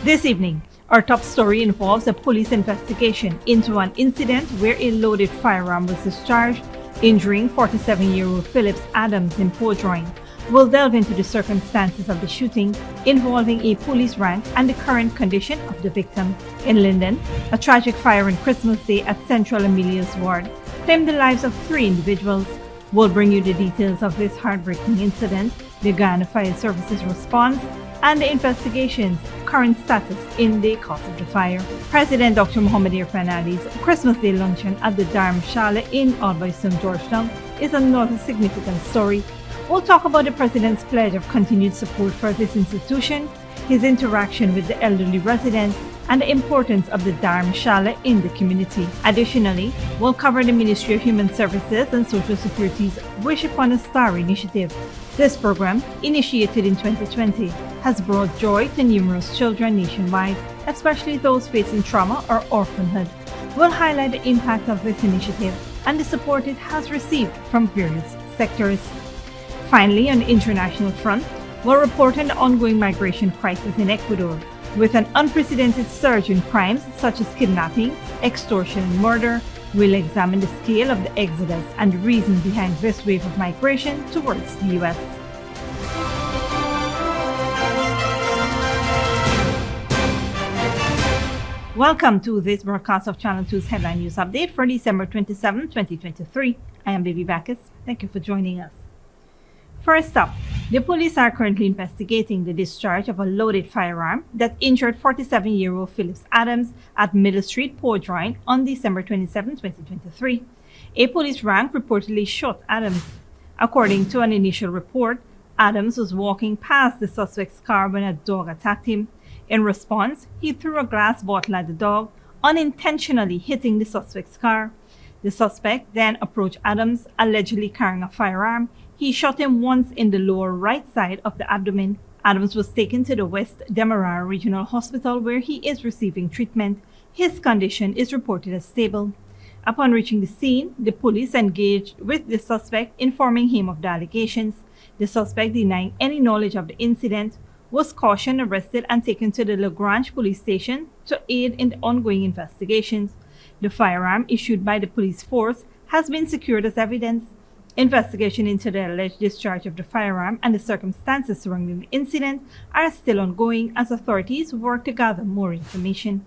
This evening, our top story involves a police investigation into an incident where a loaded firearm was discharged, injuring 47-year-old Phillips Adams in Port-Joint. We'll delve into the circumstances of the shooting involving a police rank and the current condition of the victim. In Linden, a tragic fire on Christmas Day at Central Amelia's ward claimed the lives of 3 individuals. We'll bring you the details of this heartbreaking incident, the Guyana Fire Service's response, and the investigation's current status in the cause of the fire. President Dr. Mohamed Irfaan Ali's Christmas Day luncheon at the Dharamshala in Alboyston, Georgetown is another significant story. We'll talk about the President's pledge of continued support for this institution, his interaction with the elderly residents, and the importance of the Dharamshala in the community. Additionally, we'll cover the Ministry of Human Services and Social Security's Wish Upon a Star initiative. This program, initiated in 2020, has brought joy to numerous children nationwide, especially those facing trauma or orphanhood. We'll highlight the impact of this initiative and the support it has received from various sectors. Finally, on the international front, we'll report on the ongoing migration crisis in Ecuador, with an unprecedented surge in crimes such as kidnapping, extortion, and murder. We'll examine the scale of the exodus and the reason behind this wave of migration towards the U.S. Welcome to this broadcast of Channel 2's Headline News Update for December 27, 2023. I am Baby Bacchus. Thank you for joining us. First up, the police are currently investigating the discharge of a loaded firearm that injured 47-year-old Phillips Adams at Middle Street, Port-Joint on December 27, 2023. A police rank reportedly shot Adams. According to an initial report, Adams was walking past the suspect's car when a dog attacked him. In response, he threw a glass bottle at the dog, unintentionally hitting the suspect's car. The suspect then approached Adams, allegedly carrying a firearm. He shot him once in the lower right side of the abdomen. Adams was taken to the West Demerara Regional Hospital where he is receiving treatment. His condition is reported as stable. Upon reaching the scene, the police engaged with the suspect, informing him of the allegations. The suspect, denying any knowledge of the incident, was cautioned, arrested, and taken to the Lagrange police station to aid in the ongoing investigations. The firearm issued by the police force has been secured as evidence. Investigation into the alleged discharge of the firearm and the circumstances surrounding the incident are still ongoing as authorities work to gather more information.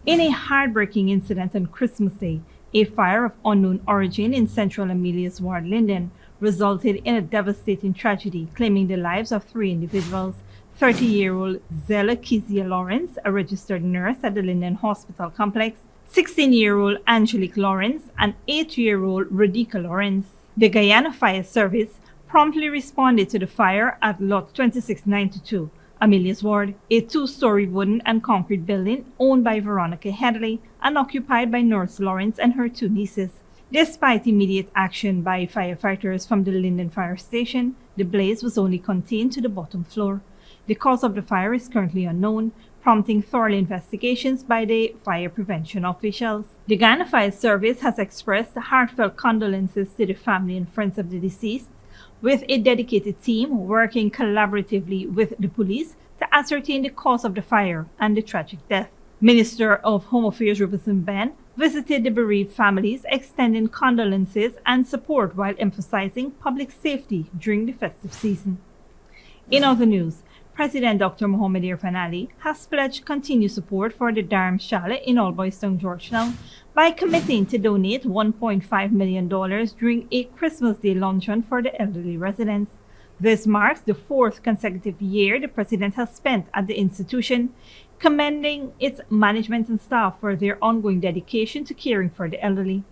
In a heartbreaking incident on Christmas Day, a fire of unknown origin in Central Amelia's ward, Linden, resulted in a devastating tragedy, claiming the lives of 3 individuals. 30-year-old Zella Kizia Lawrence, a registered nurse at the Linden Hospital Complex, 16-year-old Angelique Lawrence, and 8-year-old Radhika Lawrence. The Guyana Fire Service promptly responded to the fire at Lot 2692, Amelia's ward, a 2-story wooden and concrete building owned by Veronica Headley and occupied by Nurse Lawrence and her 2 nieces. Despite immediate action by firefighters from the Linden Fire Station, the blaze was only contained to the bottom floor. The cause of the fire is currently unknown, prompting thorough investigations by the fire prevention officials. The Guyana Fire Service has expressed heartfelt condolences to the family and friends of the deceased, with a dedicated team working collaboratively with the police to ascertain the cause of the fire and the tragic death. Minister of Home Affairs Robertson Ben visited the bereaved families, extending condolences and support while emphasizing public safety during the festive season. In other news, President Dr. Mohamed Irfaan Ali has pledged continued support for the Dharamshala in Alboyston, Georgetown by committing to donate $1.5 million during a Christmas Day luncheon for the elderly residents. This marks the 4th consecutive year the President has spent at the institution, commending its management and staff for their ongoing dedication to caring for the elderly.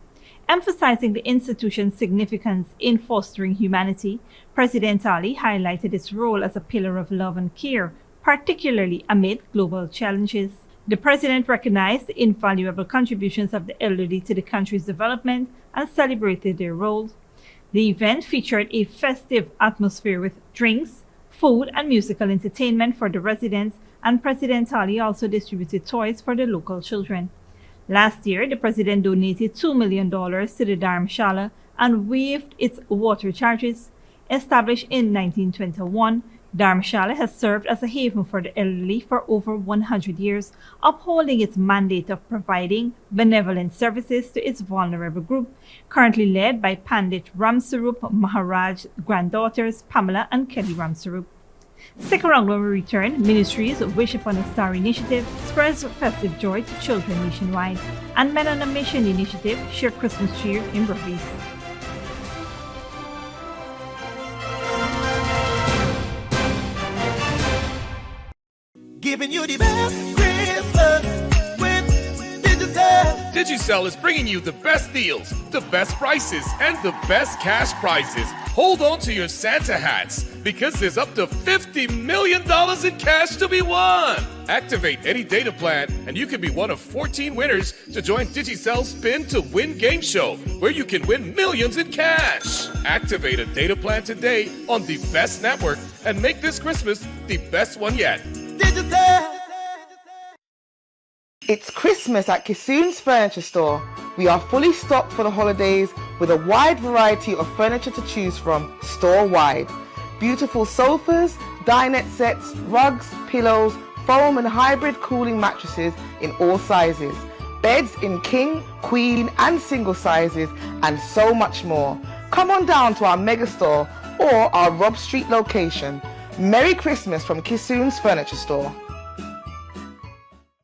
Emphasizing the institution's significance in fostering humanity, President Ali highlighted its role as a pillar of love and care, particularly amid global challenges. The President recognized the invaluable contributions of the elderly to the country's development and celebrated their role. The event featured a festive atmosphere with drinks, food, and musical entertainment for the residents, and President Ali also distributed toys for the local children. Last year, the President donated $2 million to the Dharamshala and waived its water charges. Established in 1921, Dharamshala has served as a haven for the elderly for over 100 years, upholding its mandate of providing benevolent services to its vulnerable group, currently led by Pandit Ramsarup Maharaj's granddaughters Pamela and Kelly Ramsarup. Stick around when we return. Ministries Wish Upon a Star initiative spreads festive joy to children nationwide, and Men on a Mission initiative share Christmas cheer in Berbice. Giving you the best Christmas with Digicel. Digicel is bringing you the best deals, the best prices, and the best cash prizes. Hold on to your Santa hats because there's up to $50 million in cash to be won. Activate any data plan and you can be one of 14 winners to join Digicel's Spin to Win game show, where you can win millions in cash. Activate a data plan today on the best network and make this Christmas the best one yet. Digicel. It's Christmas at Kissoon's Furniture Store. We are fully stocked for the holidays with a wide variety of furniture to choose from store-wide. Beautiful sofas, dinette sets, rugs, pillows, foam and hybrid cooling mattresses in all sizes, beds in king, queen and single sizes, and so much more. Come on down to our mega store or our Rob Street location. Merry Christmas from Kissoon's Furniture Store.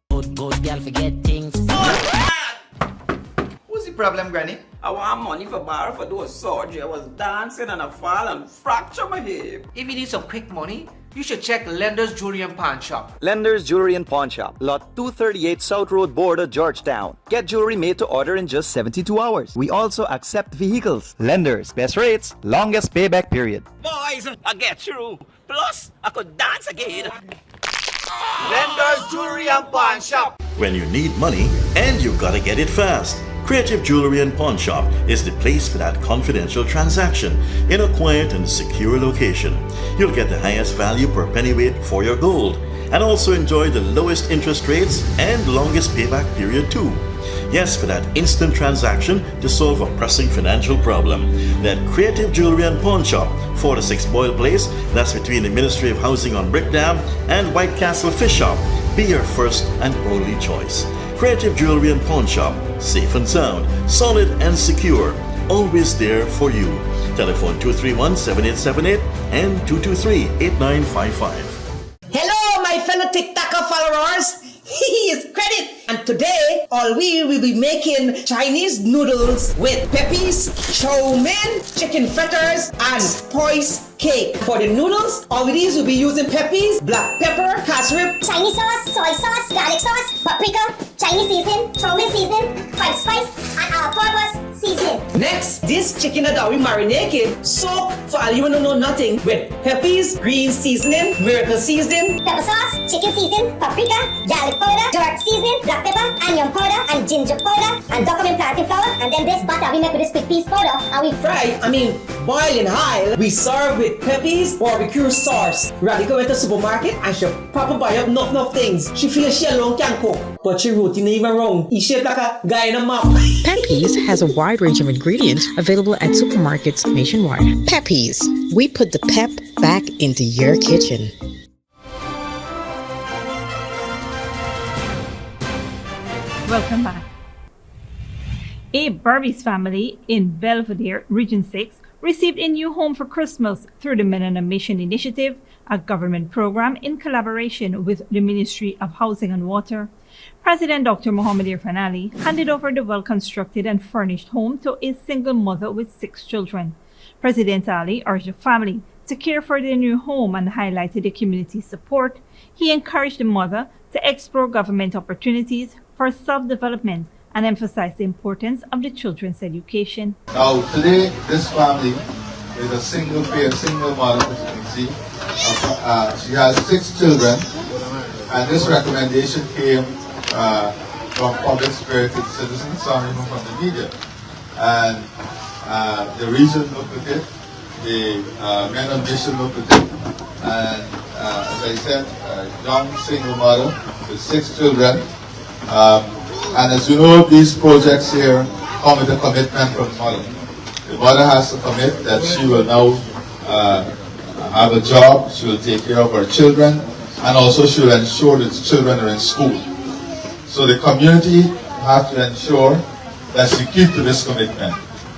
Good girl forget things. What's the problem, Granny? I want money for borrow for those surgery. I was dancing and I fall and fracture my hip. If you need some quick money, you should check Lender's Jewelry and Pawn Shop. Lender's Jewelry and Pawn Shop, lot 238 South Road Border, Georgetown. Get jewelry made to order in just 72 hours. We also accept vehicles. Lender's, best rates, longest payback period. Boys, I get through. Plus, I could dance again. Lender's Jewelry and Pawn Shop. When you need money and you gotta get it fast, Creative Jewelry and Pawn Shop is the place for that confidential transaction in a quiet and secure location. You'll get the highest value per pennyweight for your gold and also enjoy the lowest interest rates and longest payback period too. Yes, for that instant transaction to solve a pressing financial problem. That Creative Jewelry and Pawn Shop, 46 Boyle Place, that's between the Ministry of Housing on Brickdam and White Castle Fish Shop, be your first and only choice. Creative Jewelry and Pawn Shop, safe and sound, solid and secure, always there for you. Telephone 231-7878 and 223-8955. Hello, my fellow TikToker followers. It's Credit, and today all we will be making Chinese noodles with peppies, chow mein, chicken fritters, and spice cake. For the noodles, all these will be using peppies, black pepper, cashew, Chinese sauce, soy sauce, garlic sauce, paprika, Chinese seasoning, chow mein seasoning, five spice, and all-purpose seasoning. Next, this chicken that we marinated, soak for all you don't know nothing with peppies, green seasoning, miracle seasoning, Pepper sauce, chicken seasoning, paprika, garlic powder, jerk seasoning, black pepper, onion powder, and ginger powder, and document plantain flour, and then this butter we make with this quick piece powder, and we boil in high. We serve with peppies, barbecue sauce. Radhika went to the supermarket and she proper buy up enough things. She feels she alone can cook, but she routine even wrong. She shaped like a guy in a map. Peppies has a wide range of ingredients available at supermarkets nationwide. Peppies, we put the pep back into your kitchen. Welcome back. A Berbice family in Belvedere, Region 6, received a new home for Christmas through the Men on a Mission initiative, a government program in collaboration with the Ministry of Housing and Water. President Dr. Mohammed Irfan Ali handed over the well-constructed and furnished home to a single mother with 6 children. President Ali urged the family to care for their new home and highlighted the community's support. He encouraged the mother to explore government opportunities for self-development and emphasize the importance of the children's education. Now today, this family is a single mother, as you can see. She has 6 children, and this recommendation came from public spirited citizens, some even from the media. And the region looked at it, the Men on Mission looked at it, and as I said, a young single mother with 6 children. And as you know, these projects here come with a commitment from the mother. The mother has to commit that she will now have a job, she will take care of her children, and also she will ensure that the children are in school. So the community has to ensure that she keeps to this commitment.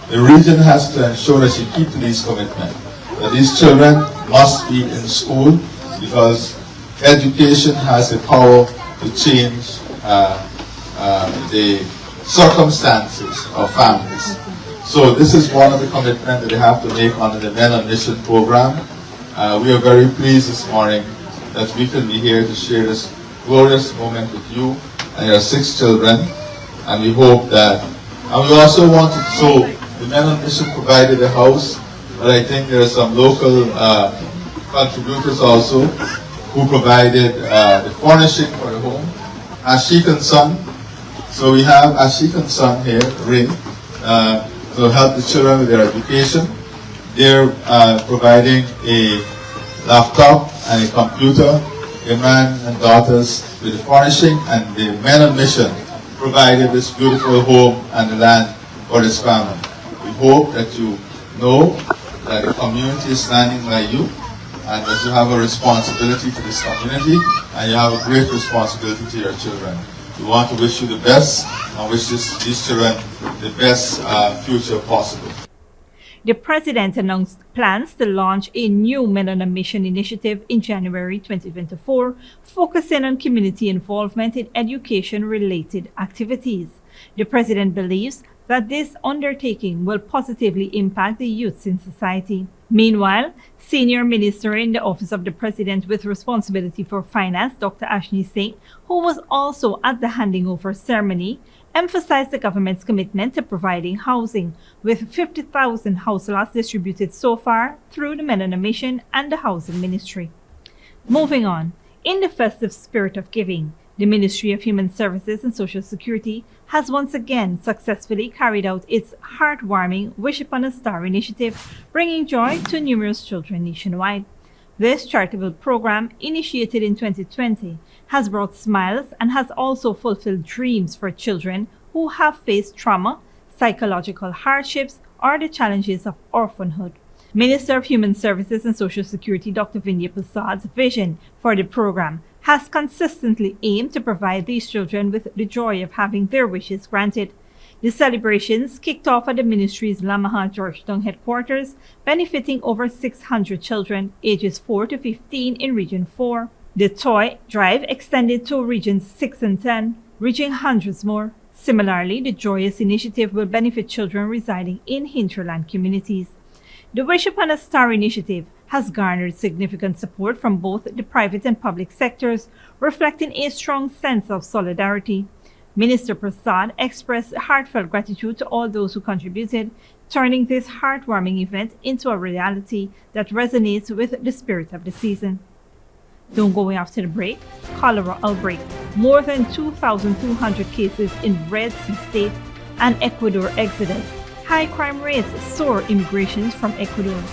The region has to ensure that she keeps to this commitment. That these children must be in school because education has the power to change the circumstances of families. So this is one of the commitments that they have to make under the Men on Mission program. We are very pleased this morning that we can be here to share this glorious moment with you and your 6 children. And we hope that, and we also wanted, so the Men on Mission provided a house, but I think there are some local contributors also who provided the furnishing for the home. Ashik and Son, so we have Ashik and Son here, Ring, to help the children with their education. They're providing a laptop and a computer, Imran and daughters with the furnishing, and the Men on Mission provided this beautiful home and the land for this family. We hope that you know that the community is standing by you and that you have a responsibility to this community and you have a great responsibility to your children. We want to wish you the best and wish these children the best future possible. The President announced plans to launch a new Men on a Mission initiative in January 2024, focusing on community involvement in education-related activities. The President believes that this undertaking will positively impact the youths in society. Meanwhile, Senior Minister in the Office of the President with responsibility for finance, Dr. Ashni Singh, who was also at the handing over ceremony, emphasized the government's commitment to providing housing, with 50,000 house lots distributed so far through the Men on a Mission and the Housing Ministry. Moving on, in the festive spirit of giving, the Ministry of Human Services and Social Security has once again successfully carried out its heartwarming Wish Upon a Star initiative, bringing joy to numerous children nationwide. This charitable program, initiated in 2020, has brought smiles and has also fulfilled dreams for children who have faced trauma, psychological hardships, or the challenges of orphanhood. Minister of Human Services and Social Security Dr. Vindya Prasad's vision for the program has consistently aimed to provide these children with the joy of having their wishes granted. The celebrations kicked off at the ministry's Lamaha Georgetown headquarters, benefiting over 600 children ages 4 to 15 in Region 4. The toy drive extended to Regions 6 and 10, reaching hundreds more. Similarly, the joyous initiative will benefit children residing in hinterland communities. The Wish Upon a Star initiative has garnered significant support from both the private and public sectors, reflecting a strong sense of solidarity. Minister Prasad expressed heartfelt gratitude to all those who contributed, turning this heartwarming event into a reality that resonates with the spirit of the season. Don't go away after the break. Cholera outbreak. More than 2,200 cases in Red Sea State and Ecuador exodus. High crime rates soar immigrations from Ecuador.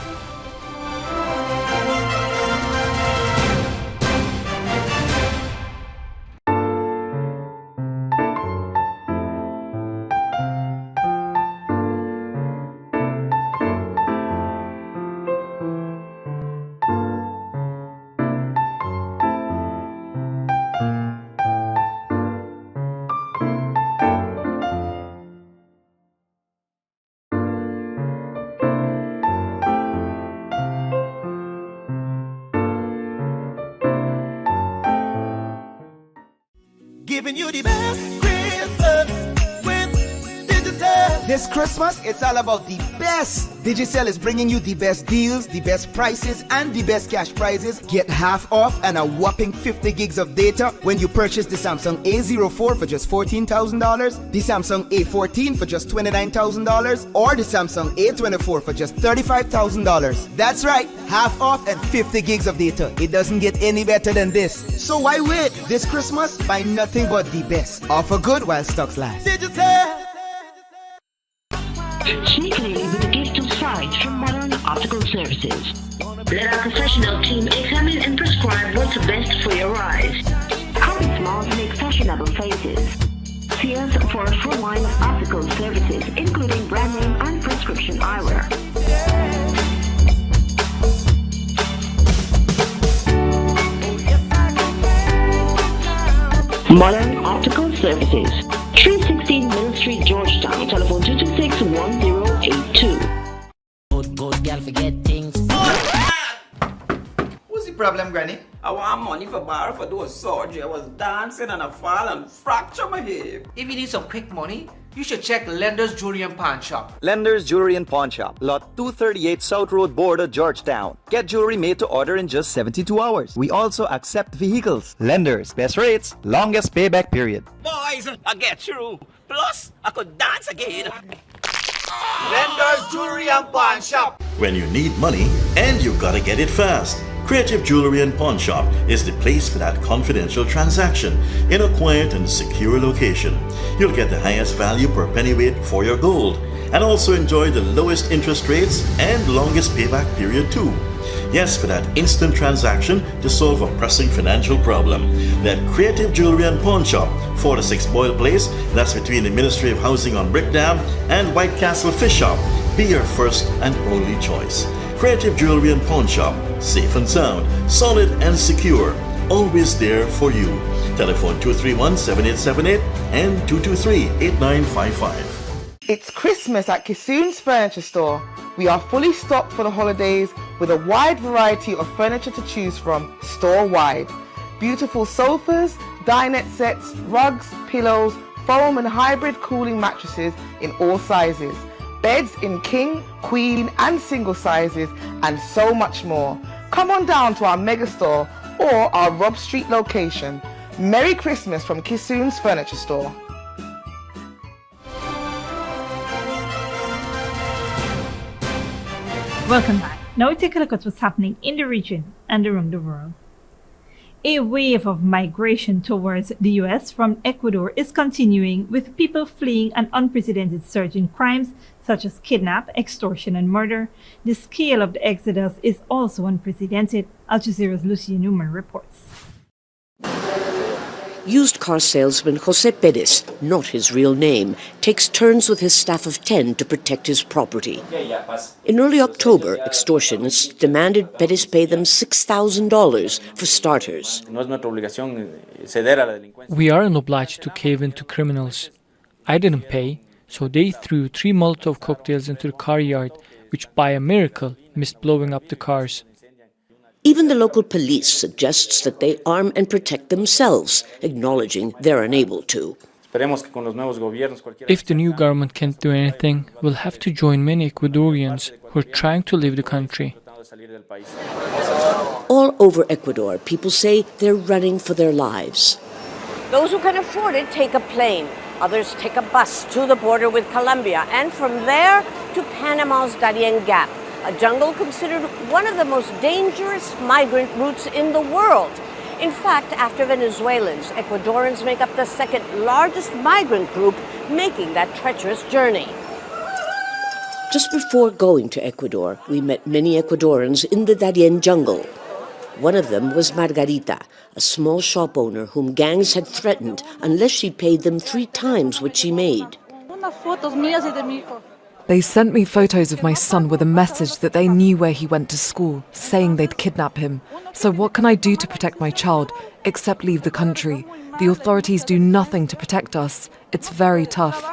Giving you the best Christmas with Digicel. This Christmas, it's all about the best. Digicel is bringing you the best deals, the best prices, and the best cash prizes. Get half off and a whopping 50 gigs of data when you purchase the Samsung A04 for just $14,000, the Samsung A14 for just $29,000, or the Samsung A24 for just $35,000. That's right, half off and 50 gigs of data. It doesn't get any better than this. So why wait? This Christmas, buy nothing but the best. Offer good while stocks last. Digicel. Sneakily with a gift of sight from Modern Optical Services. Let our professional team examine and prescribe what's best for your eyes. Common smiles make fashionable faces. See us for a full line of optical services, including brand name and prescription eyewear. Modern Optical Services. 316 Middle Street, Georgetown. Telephone 226-1082. Good girl forget things. What's the problem, Granny? I want money for borrow for those surgery. I was dancing and I fall and fracture my hip. If you need some quick money, you should check Lender's Jewelry and Pawn Shop. Lender's Jewelry and Pawn Shop, Lot 238 South Road Border, Georgetown. Get jewelry made to order in just 72 hours. We also accept vehicles. Lenders, best rates, longest payback period. Boys, I get through. Plus, I could dance again. Lender's Jewelry and Pawn Shop. When you need money and you gotta get it fast, Creative Jewelry and Pawn Shop is the place for that confidential transaction in a quiet and secure location. You'll get the highest value per pennyweight for your gold and also enjoy the lowest interest rates and longest payback period too. Yes, for that instant transaction to solve a pressing financial problem. That Creative Jewelry and Pawn Shop, 4-6 Boyle Place, that's between the Ministry of Housing on Brickdam and White Castle Fish Shop, be your first and only choice. Creative Jewelry and Pawn Shop, safe and sound, solid and secure, always there for you. Telephone 231-7878 and 223-8955. It's Christmas at Kissoon's Furniture Store. We are fully stocked for the holidays with a wide variety of furniture to choose from store-wide. Beautiful sofas, dinette sets, rugs, pillows, foam and hybrid cooling mattresses in all sizes. Beds in king, queen and single sizes and so much more. Come on down to our mega store or our Rob Street location. Merry Christmas from Kissoon's Furniture Store. Welcome back. Now we take a look at what's happening in the region and around the world. A wave of migration towards the U.S. from Ecuador is continuing, with people fleeing an unprecedented surge in crimes such as kidnap, extortion, and murder. The scale of the exodus is also unprecedented. Al Jazeera's Lucia Newman reports. Used car salesman Jose Perez, not his real name, takes turns with his staff of 10 to protect his property. In early October, extortionists demanded Perez pay them $6,000 for starters. We aren't obliged to cave in to criminals. I didn't pay, so they threw 3 Molotov cocktails into the car yard, which by a miracle missed blowing up the cars. Even the local police suggests that they arm and protect themselves, acknowledging they're unable to. If the new government can't do anything, we'll have to join many Ecuadorians who are trying to leave the country. All over Ecuador, people say they're running for their lives. Those who can afford it take a plane. Others take a bus to the border with Colombia and from there to Panama's Darien Gap, a jungle considered one of the most dangerous migrant routes in the world. In fact, after Venezuelans, Ecuadorians make up the second largest migrant group making that treacherous journey. Just before going to Ecuador, we met many Ecuadorians in the Darien jungle. One of them was Margarita, a small shop owner whom gangs had threatened unless she paid them 3 times what she made. They sent me photos of my son with a message that they knew where he went to school, saying they'd kidnap him. So what can I do to protect my child, except leave the country? The authorities do nothing to protect us. It's very tough.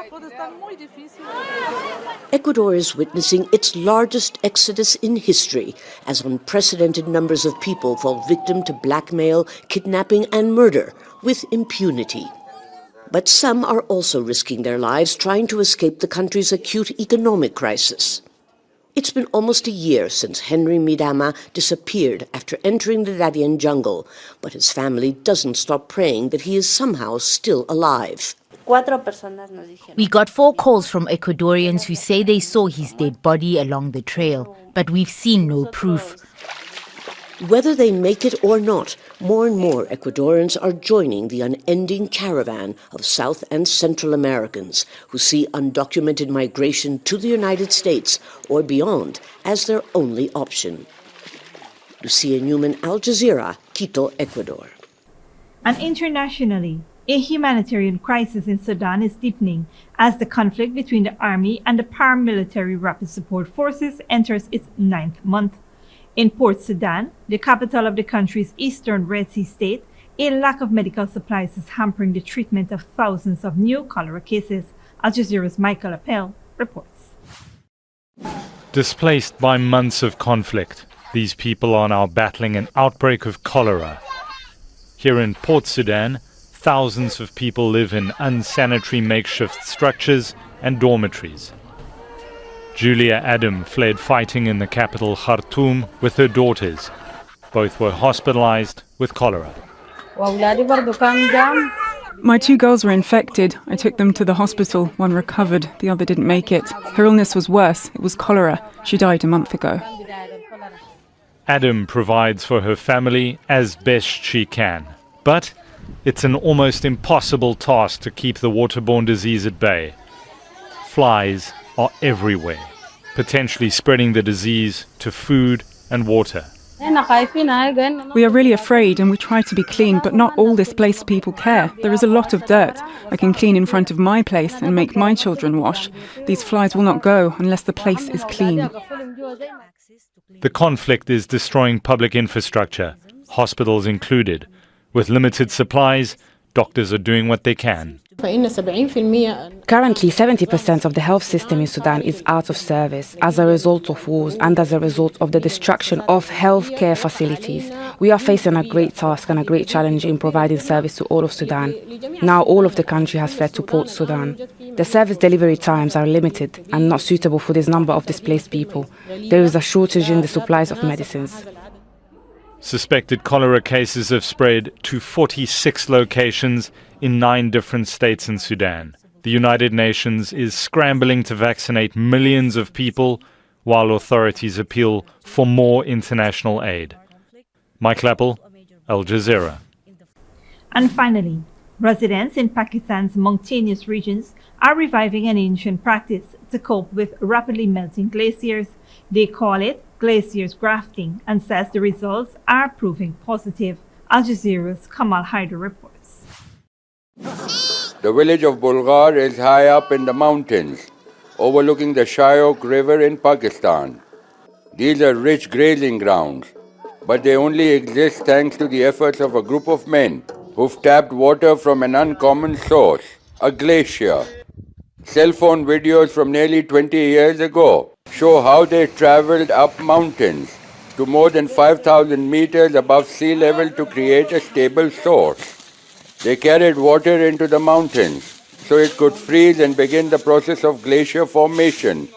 Ecuador is witnessing its largest exodus in history, as unprecedented numbers of people fall victim to blackmail, kidnapping, and murder, with impunity. But some are also risking their lives trying to escape the country's acute economic crisis. It's been almost a year since Henry Midama disappeared after entering the Darien jungle, but his family doesn't stop praying that he is somehow still alive. We got 4 calls from Ecuadorians who say they saw his dead body along the trail, but we've seen no proof. Whether they make it or not, more and more Ecuadorians are joining the unending caravan of South and Central Americans who see undocumented migration to the United States or beyond as their only option. Lucia Newman, Al Jazeera, Quito, Ecuador. And internationally, a humanitarian crisis in Sudan is deepening as the conflict between the army and the paramilitary rapid support forces enters its 9th month. In Port Sudan, the capital of the country's eastern Red Sea state, A lack of medical supplies is hampering the treatment of thousands of new cholera cases. Al Jazeera's Michael Appel reports. Displaced by months of conflict, these people are now battling an outbreak of cholera. Here in Port Sudan, thousands of people live in unsanitary makeshift structures and dormitories. Julia Adam fled fighting in the capital Khartoum with her daughters. Both were hospitalized with cholera. My two girls were infected. I took them to the hospital. One recovered, the other didn't make it. Her illness was worse. It was cholera. She died a month ago. Adam provides for her family as best she can. But it's an almost impossible task to keep the waterborne disease at bay. Flies are everywhere, potentially spreading the disease to food and water. We are really afraid and we try to be clean, but not all displaced people care. There is a lot of dirt. I can clean in front of my place and make my children wash. These flies will not go unless the place is clean. The conflict is destroying public infrastructure, hospitals included. With limited supplies, doctors are doing what they can. Currently, 70% of the health system in Sudan is out of service as a result of wars and as a result of the destruction of healthcare facilities. We are facing a great task and a great challenge in providing service to all of Sudan. Now all of the country has fled to Port Sudan. The service delivery times are limited and not suitable for this number of displaced people. There is a shortage in the supplies of medicines. Suspected cholera cases have spread to 46 locations in 9 different states in Sudan. The United Nations is scrambling to vaccinate millions of people while authorities appeal for more international aid. Mike Lappel, Al Jazeera. And finally, residents in Pakistan's mountainous regions are reviving an ancient practice to cope with rapidly melting glaciers. They call it glaciers grafting and says the results are proving positive. Al Jazeera's Kamal Haider reports. The village of Bulgar is high up in the mountains, overlooking the Shyok River in Pakistan. These are rich grazing grounds, but they only exist thanks to the efforts of a group of men who've tapped water from an uncommon source, a glacier. Cell phone videos from nearly 20 years ago show how they traveled up mountains to more than 5,000 meters above sea level to create a stable source. They carried water into the mountains so it could freeze and begin the process of glacier formation,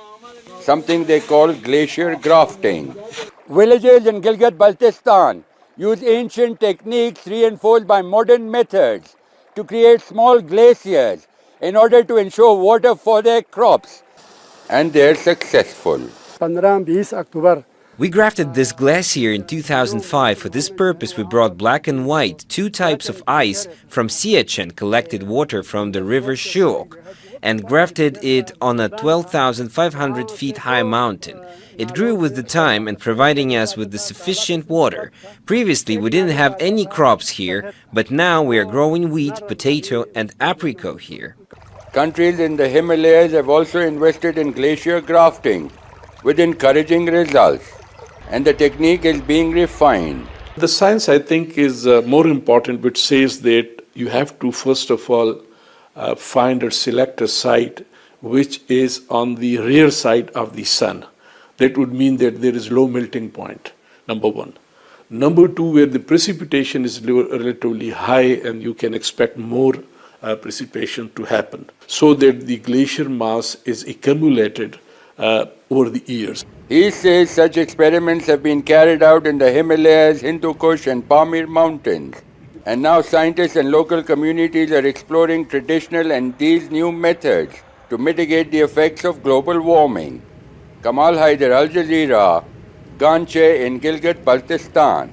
something they call glacier grafting. Villages in Gilgit-Baltistan use ancient techniques reinforced by modern methods to create small glaciers in order to ensure water for their crops. And they're successful. We grafted this glacier in 2005. For this purpose, we brought black and white, 2 types of ice from Siachen, collected water from the river Shyok, and grafted it on a 12,500 feet high mountain. It grew with the time and providing us with the sufficient water. Previously, we didn't have any crops here, but now we are growing wheat, potato, and apricot here. Countries in the Himalayas have also invested in glacier grafting with encouraging results, and the technique is being refined. The science, I think, is more important, which says that you have to, first of all, find or select a site which is on the rear side of the sun. That would mean that there is low melting point, number one. Number two, where the precipitation is relatively high and you can expect more precipitation to happen, so that the glacier mass is accumulated over the years. He says such experiments have been carried out in the Himalayas, Hindu Kush and Pamir mountains. And now scientists and local communities are exploring traditional and these new methods to mitigate the effects of global warming. Kamal Haider, Al Jazeera, Ganche in Gilgit-Baltistan.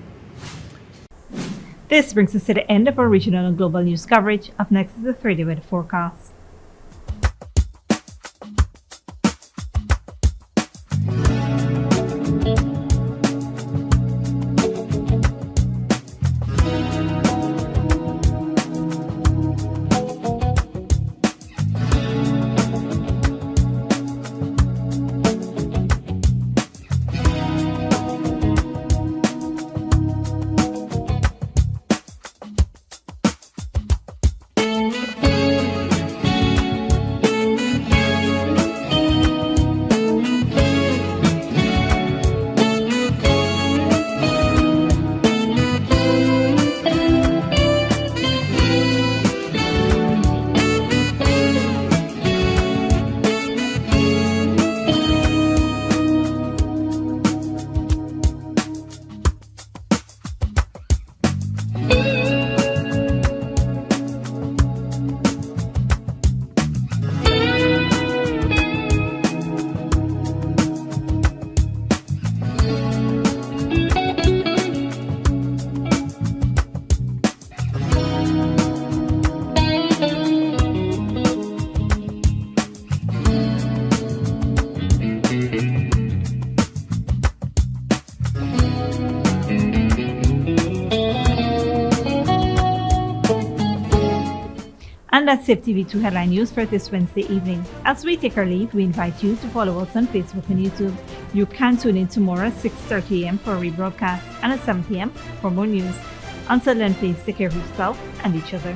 This brings us to the end of our regional and global news coverage. Up next is the 3-day weather forecast. And that's SIP TV2 Headline News for this Wednesday evening. As we take our leave, we invite you to follow us on Facebook and YouTube. You can tune in tomorrow at 6:30 a.m. for a rebroadcast and at 7 p.m. for more news. Until then, please take care of yourself and each other.